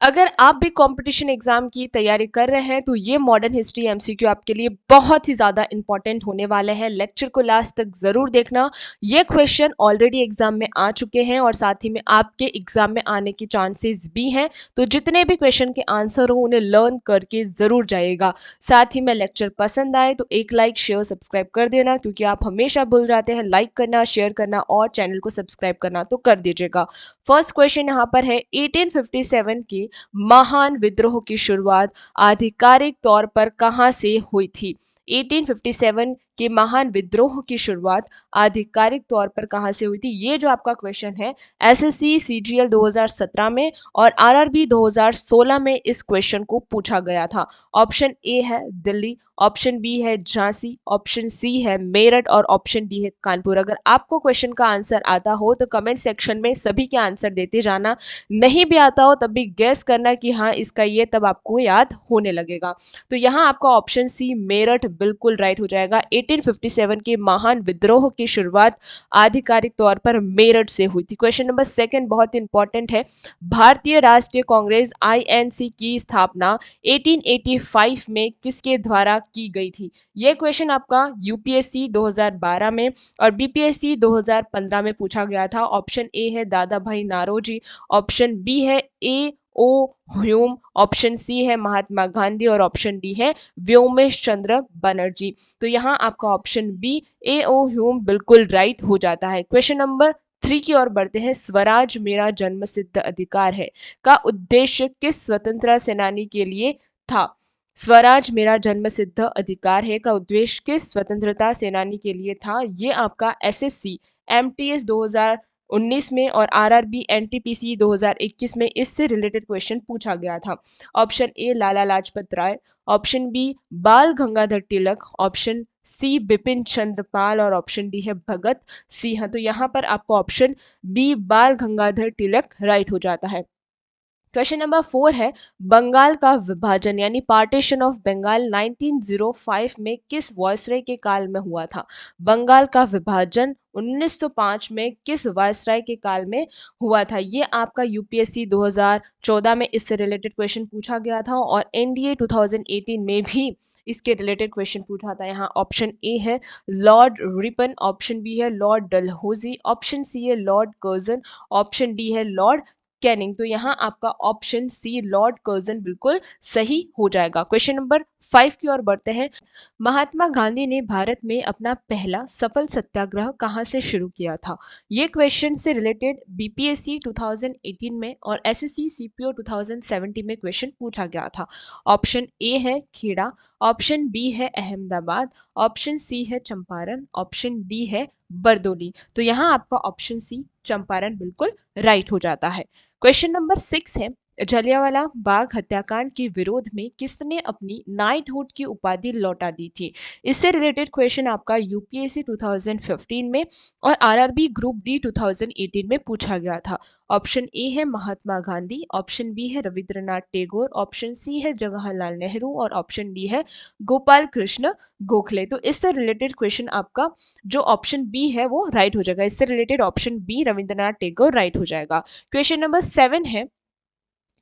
अगर आप भी कंपटीशन एग्जाम की तैयारी कर रहे हैं तो ये मॉडर्न हिस्ट्री एमसीक्यू आपके लिए बहुत ही ज़्यादा इंपॉर्टेंट होने वाले हैं। लेक्चर को लास्ट तक ज़रूर देखना। ये क्वेश्चन ऑलरेडी एग्जाम में आ चुके हैं और साथ ही में आपके एग्जाम में आने की चांसेस भी हैं। तो जितने भी क्वेश्चन के आंसर हो उन्हें लर्न करके ज़रूर जाइएगा। साथ ही में लेक्चर पसंद आए तो एक लाइक शेयर सब्सक्राइब कर देना, क्योंकि आप हमेशा भूल जाते हैं लाइक करना, शेयर करना और चैनल को सब्सक्राइब करना, तो कर दीजिएगा। फर्स्ट क्वेश्चन यहाँ पर है 1857 की महान विद्रोह की शुरुआत आधिकारिक तौर पर कहां से हुई थी। 1857 के महान विद्रोह की शुरुआत आधिकारिक तौर पर कहां से हुई थी, ये जो आपका क्वेश्चन है एसएससी सीजीएल 2017 में और आरआरबी 2016 में इस क्वेश्चन को पूछा गया था। ऑप्शन ए है दिल्ली, ऑप्शन बी है झांसी, ऑप्शन सी है मेरठ और ऑप्शन डी है कानपुर। अगर आपको क्वेश्चन का आंसर आता हो तो कमेंट सेक्शन में सभी के आंसर देते जाना, नहीं भी आता हो तब भी गैस करना कि हाँ इसका ये, तब आपको याद होने लगेगा। तो यहाँ आपका ऑप्शन सी मेरठ बिल्कुल राइट हो जाएगा। 1857 के महान विद्रोह की शुरुआत आधिकारिक तौर पर मेरठ से हुई थी। क्वेश्चन नंबर सेकंड बहुत इंपॉर्टेंट है। भारतीय राष्ट्रीय कांग्रेस आईएनसी की स्थापना 1885 में किसके द्वारा की गई थी। यह क्वेश्चन आपका यूपीएससी 2012 में और बीपीएससी 2015 में पूछा गया था। ऑप्शन ए है दादा भाई नारोजी, ऑप्शन बी है ए ओ ह्यूम, ऑप्शन सी है महात्मा गांधी और ऑप्शन डी है व्योमेश चंद्र बनर्जी। तो यहाँ आपका ऑप्शन बी ए ओ ह्यूम बिल्कुल राइट हो जाता है। क्वेश्चन नंबर 3 की ओर बढ़ते हैं। स्वराज मेरा जन्मसिद्ध अधिकार है का उद्देश्य किस स्वतंत्रता सेनानी के लिए था। स्वराज मेरा जन्मसिद्ध अधिकार है का उद्देश्य किस स्वतंत्रता सेनानी के लिए था। ये आपका एसएससी एमटीएस 2019 में और आरआरबी एनटीपीसी 2021 में इससे रिलेटेड क्वेश्चन पूछा गया था। Option A Lala Lajpat Rai, option B Bal Gangadhar Tilak, option C Bipin Chandra Pal और ऑप्शन डी है भगत सिंह। तो यहाँ पर आपको ऑप्शन बी बाल गंगाधर तिलक राइट हो जाता है। क्वेश्चन नंबर 4 है बंगाल का विभाजन यानी पार्टीशन ऑफ बंगाल 1905 में किस वायसराय के काल में हुआ था। बंगाल का विभाजन 1905 में किस वायसराय के काल में हुआ था। ये आपका यूपीएससी 2014 में इससे रिलेटेड क्वेश्चन पूछा गया था और एनडीए 2018 में भी इसके रिलेटेड क्वेश्चन पूछा था। यहाँ ऑप्शन ए है लॉर्ड रिपन, ऑप्शन बी है लॉर्ड डलहौजी, ऑप्शन सी है लॉर्ड कर्जन, ऑप्शन डी है लॉर्ड कैनिंग। तो यहाँ आपका ऑप्शन सी लॉर्ड कर्जन बिल्कुल सही हो जाएगा। क्वेश्चन नंबर 5 की ओर बढ़ते हैं। महात्मा गांधी ने भारत में अपना पहला सफल सत्याग्रह कहाँ से शुरू किया था। ये क्वेश्चन से रिलेटेड बीपीएससी 2018 में और एसएससी सीपीओ 2070 में क्वेश्चन पूछा गया था। ऑप्शन ए है खेड़ा, ऑप्शन बी है अहमदाबाद, ऑप्शन सी है चंपारण, ऑप्शन डी है बरदोली। तो यहाँ आपका ऑप्शन सी चंपारण बिल्कुल राइट हो जाता है। क्वेश्चन नंबर 6 है जलियांवाला बाग हत्याकांड के विरोध में किसने अपनी नाइटहुड की उपाधि लौटा दी थी। इससे रिलेटेड क्वेश्चन आपका यूपीएससी 2015 में और आरआरबी ग्रुप डी 2018 में पूछा गया था। ऑप्शन ए है महात्मा गांधी, ऑप्शन बी है रविंद्रनाथ टैगोर, ऑप्शन सी है जवाहरलाल नेहरू और ऑप्शन डी है गोपाल कृष्ण गोखले। तो इससे रिलेटेड क्वेश्चन आपका जो ऑप्शन बी है वो राइट हो जाएगा। इससे related option B Rabindranath Tagore right हो जाएगा। क्वेश्चन नंबर 7 है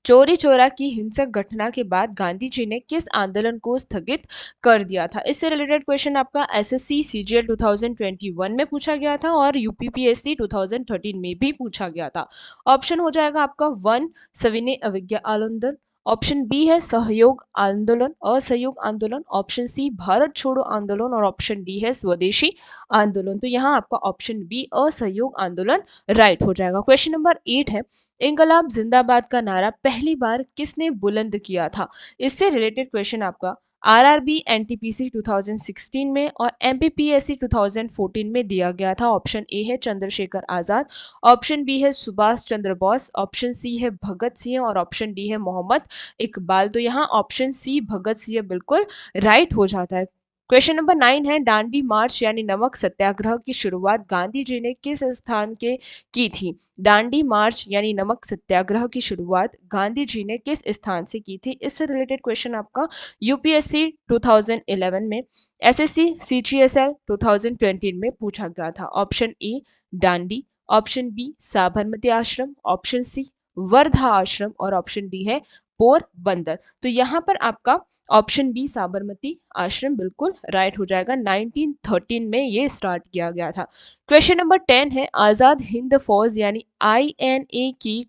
चोरी चोरा की हिंसक घटना के बाद गांधी जी ने किस आंदोलन को स्थगित कर दिया था। इससे रिलेटेड क्वेश्चन आपका एसएससी सीजीएल 2021 में पूछा गया था और यूपीपीएससी 2013 में भी पूछा गया था। ऑप्शन हो जाएगा आपका 1 सविनय अवज्ञा आंदोलन, ऑप्शन बी है सहयोग आंदोलन असहयोग आंदोलन, ऑप्शन सी भारत छोड़ो आंदोलन और ऑप्शन डी है स्वदेशी आंदोलन। तो यहाँ आपका ऑप्शन बी असहयोग आंदोलन राइट हो जाएगा। क्वेश्चन नंबर 8 है इंकलाब जिंदाबाद का नारा पहली बार किसने बुलंद किया था। इससे रिलेटेड क्वेश्चन आपका आरआरबी एनटीपीसी 2016 में और एमपीपीएससी 2014 में दिया गया था। ऑप्शन ए है चंद्रशेखर आजाद, ऑप्शन बी है सुभाष चंद्र बोस, ऑप्शन सी है भगत सिंह और ऑप्शन डी है मोहम्मद इकबाल। तो यहाँ ऑप्शन सी भगत सिंह बिल्कुल राइट हो जाता है। क्वेश्चन नंबर 9 है दांडी मार्च यानी नमक सत्याग्रह की शुरुआत गांधी जी ने किस स्थान के की थी। दांडी मार्च यानी नमक सत्याग्रह की शुरुआत गांधी जी ने किस स्थान से की थी। इससे रिलेटेड क्वेश्चन आपका यूपीएससी 2011 में एसएससी सीजीएसएल 2020 में पूछा गया था। Option A Dandi, option B Sabarmati Ashram, option सी वर्धा आश्रम और ऑप्शन डी है पोरबंदर। तो यहाँ पर आपका ऑप्शन बी साबरमती आश्रम बिल्कुल राइट हो जाएगा। 1913 में ये स्टार्ट किया गया था। क्वेश्चन नंबर 10 है, आजाद हिंद फौज यानी INA की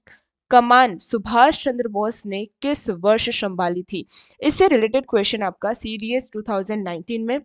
कमान सुभाष चंद्र बोस ने किस वर्ष संभाली थी? इससे रिलेटेड क्वेश्चन आपका CDS 2019 में,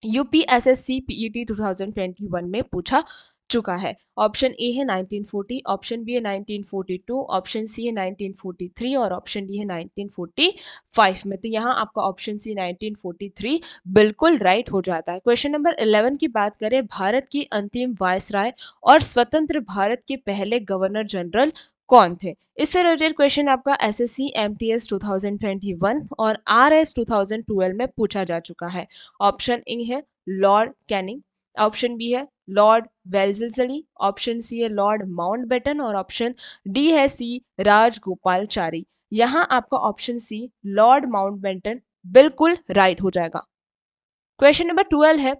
UPSSC PET 2021 में पूछा चुका है। ऑप्शन ए है 1940, ऑप्शन बी है 1942, ऑप्शन सी है 1943 और ऑप्शन डी है 1945 में। तो यहाँ आपका ऑप्शन सी 1943 बिल्कुल राइट हो जाता है। क्वेश्चन नंबर 11 की बात करें, भारत की अंतिम वायसराय और स्वतंत्र भारत के पहले गवर्नर जनरल कौन थे? इससे रिलेटेड क्वेश्चन आपका SSC MTS 2021 और RS 2012 में पूछा जा चुका है। ऑप्शन ए है लॉर्ड कैनिंग, ऑप्शन बी है लॉर्ड वेल्लेस्ली, ऑप्शन सी है लॉर्ड माउंटबेटन और ऑप्शन डी है सी राजगोपालचारी। यहाँ आपका ऑप्शन सी लॉर्ड माउंटबेटन बिल्कुल राइट हो जाएगा। क्वेश्चन नंबर 12 है,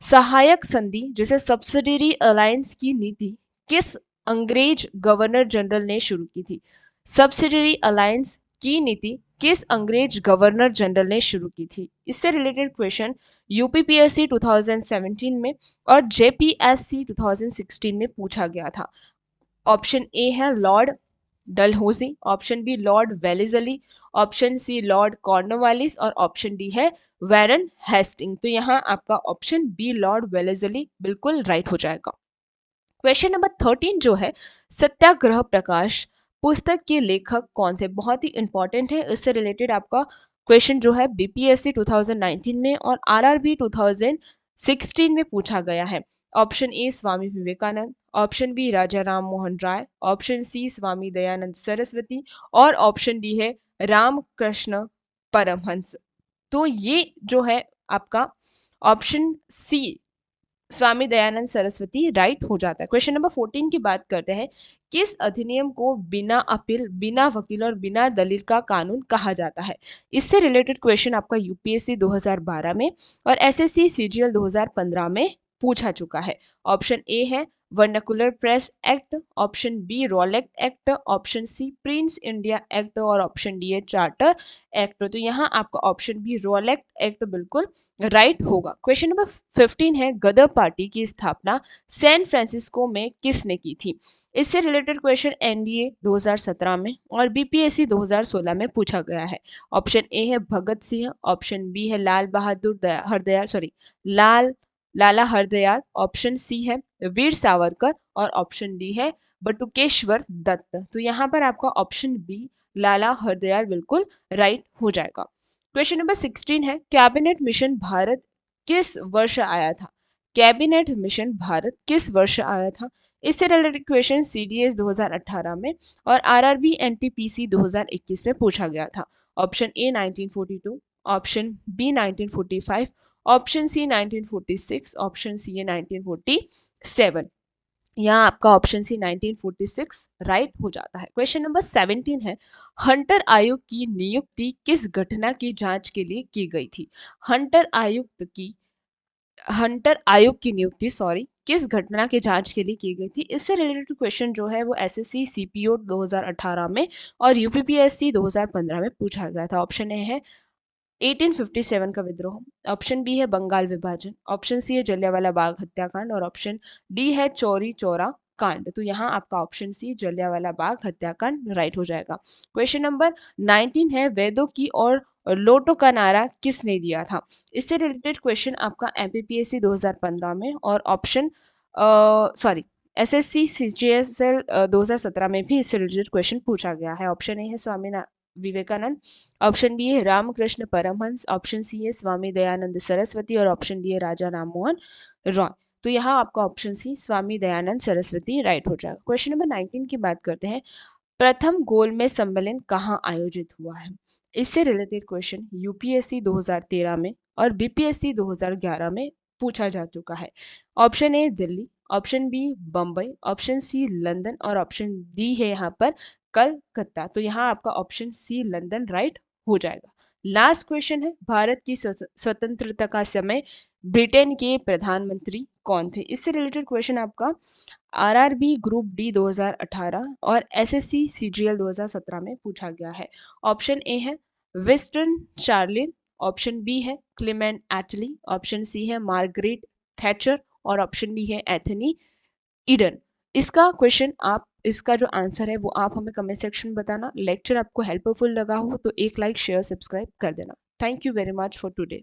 सहायक संधि जिसे सब्सिडियरी अलायंस की नीति किस अंग्रेज गवर्नर जनरल ने शुरू की थी? सब्सिडियरी अलायंस की नीति किस अंग्रेज गवर्नर जनरल ने शुरू की थी? इससे रिलेटेड क्वेश्चन UPPSC 2017 में और JPSC 2016 में पूछा गया था। ऑप्शन ए है Lord Dalhousie, option B Lord Wellesley, option C Lord Cornwallis और ऑप्शन डी है वैरन हेस्टिंग। तो यहाँ आपका ऑप्शन बी लॉर्ड वेलेस्ली बिल्कुल राइट हो जाएगा। क्वेश्चन नंबर 13 जो है, सत्याग्रह प्रकाश पुस्तक के लेखक कौन थे? बहुत ही इंपॉर्टेंट है। इससे रिलेटेड आपका क्वेश्चन जो है BPSC 2019 में और RRB 2016 में पूछा गया है। Option A Swami Vivekananda, option B Raja Ram Mohan Roy, option C Swami Dayanand Saraswati और ऑप्शन डी है रामकृष्ण परमहंस। तो ये जो है आपका option C Swami Dayanand Saraswati right हो जाता है। क्वेश्चन नंबर 14 की बात करते हैं, किस अधिनियम को बिना अपील, बिना वकील और बिना दलील का कानून कहा जाता है? इससे रिलेटेड क्वेश्चन आपका UPSC 2012 में और SSC CGL 2015 में पूछा चुका है। ऑप्शन ए है vernacular press act, option B Rowlatt act, option C prince India act और ऑप्शन डी है चार्टर एक्ट। तो यहाँ आपका ऑप्शन बी रॉलेक्ट एक्ट बिल्कुल राइट होगा। क्वेश्चन नंबर 15 है, गदर पार्टी की स्थापना सैन फ्रांसिस्को में किसने की थी? इससे रिलेटेड क्वेश्चन NDA 2017 में और BPSC 2016 में पूछा गया है। ऑप्शन ए है भगत सिंह, ऑप्शन बी है लाल बहादुर हरदयाल लाला हरदयाल, ऑप्शन सी है वीर सावरकर और ऑप्शन डी है बटुकेश्वर दत्त। तो यहाँ पर आपका ऑप्शन बी लाला हरदयाल बिल्कुल राइट हो जाएगा। क्वेश्चन नंबर 16 है, कैबिनेट मिशन भारत किस वर्ष आया था? कैबिनेट मिशन भारत किस वर्ष आया था? इससे रिलेटेड क्वेश्चन CDS 2018 में और RRB NTPC 2021 में पूछा गया था। Option A 1942, option B 1945, option C 1946, option C है 1947। यहाँ आपका ऑप्शन सी 1946 राइट हो जाता है। क्वेश्चन नंबर 17 है, हंटर आयोग की नियुक्ति किस घटना की जांच के लिए की गई थी? हंटर आयोग की नियुक्ति किस घटना के जांच के लिए की गई थी? इससे रिलेटेड क्वेश्चन जो है वो SSC CPO 2018 में और UPPSC 2015 में पूछा गया था। ऑप्शन ए है 1857 का विद्रोह, ऑप्शन बी है बंगाल विभाजन, ऑप्शन सी है जलियांवाला बाग हत्याकांड और ऑप्शन डी है चौरी चौरा कांड। तो यहाँ आपका ऑप्शन सी जलियांवाला बाग हत्याकांड राइट हो जाएगा। क्वेश्चन नंबर 19 है, वेदों की और लोटो का नारा किसने दिया था? इससे रिलेटेड क्वेश्चन आपका MPPSC 2015 में और ऑप्शन SSC CGL 2017 में भी इससे रिलेटेड क्वेश्चन पूछा गया है। ऑप्शन ए है स्वामी विवेकानंद, ऑप्शन बी है रामकृष्ण परमहंस, ऑप्शन सी है स्वामी दयानंद सरस्वती और ऑप्शन डी है राजा राममोहन रॉय। तो यहाँ आपका option C Swami Dayanand Saraswati right हो जाएगा। क्वेश्चन नंबर 19 की बात करते हैं, प्रथम गोलमेज सम्मेलन कहाँ आयोजित हुआ है? इससे रिलेटेड क्वेश्चन UPSC 2013 में और BPSC 2011 में पूछा जा चुका है। Option A Delhi, option B Bombay, option C London और ऑप्शन डी है यहाँ पर कलकत्ता। तो यहाँ आपका ऑप्शन सी लंदन राइट हो जाएगा। लास्ट क्वेश्चन है, भारत की स्वतंत्रता का समय ब्रिटेन के प्रधानमंत्री कौन थे? इससे रिलेटेड क्वेश्चन आपका आरआरबी ग्रुप डी 2018 और एसएससी सीजीएल 2017 में पूछा गया है। ऑप्शन ए है विस्टन चार्लिन, ऑप्शन बी है क्लेमेंट एटली, ऑप्शन सी है मार्गरेट थैचर और ऑप्शन डी है एथनी ईडन। इसका क्वेश्चन आप इसका जो आंसर है वो आप हमें कमेंट सेक्शन में बताना। लेक्चर आपको हेल्पफुल लगा हो तो एक लाइक शेयर सब्सक्राइब कर देना। Thank you very much for today.